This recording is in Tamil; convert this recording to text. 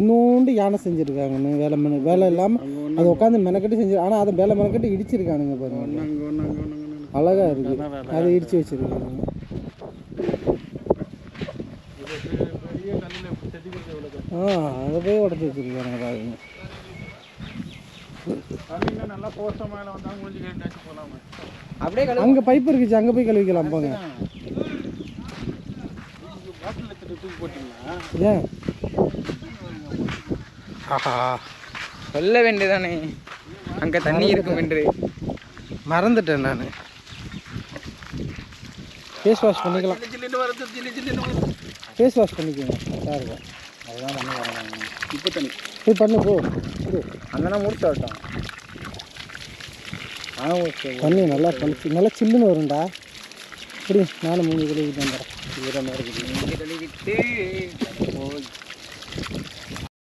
சின்னோண்டு யானை செஞ்சுருக்காங்கன்னு வேலை இல்லாமல் அது உட்காந்து மெனக்கட்டு செஞ்சு. ஆனால் அதை வேலை மெனக்கட்டு இடிச்சிருக்கானுங்க பாருங்க, அழகாக இருக்குது. அதை இடித்து வச்சுருக்கானுங்க. அதை போய் உடச்சி வச்சுருக்காங்க பாருங்க. அப்படியே அங்கே பைப் இருக்குச்சு, அங்கே போய் கழுவிக்கலாம் போங்க. ஏன் சொல்ல வேண்டியதானே அங்கே தண்ணி இருக்கும் என்று மறந்துட்டேன் நான். ஃபேஸ் வாஷ் பண்ணிக்கலாம், ஃபேஸ் வாஷ் பண்ணிக்கோங்க. சார் அதுதான் பண்ணி வரேன். இப்போ தண்ணி போய் பண்ணு போ. அண்ணனா முடிச்சு வரட்டும். தண்ணி நல்லா பழிச்சு நல்லா சில்லுன்னு வரும்டா. இப்படி நானும் 3 கழுவிட்டு வந்துடுறேன். 20 நேரம் கழுவிட்டு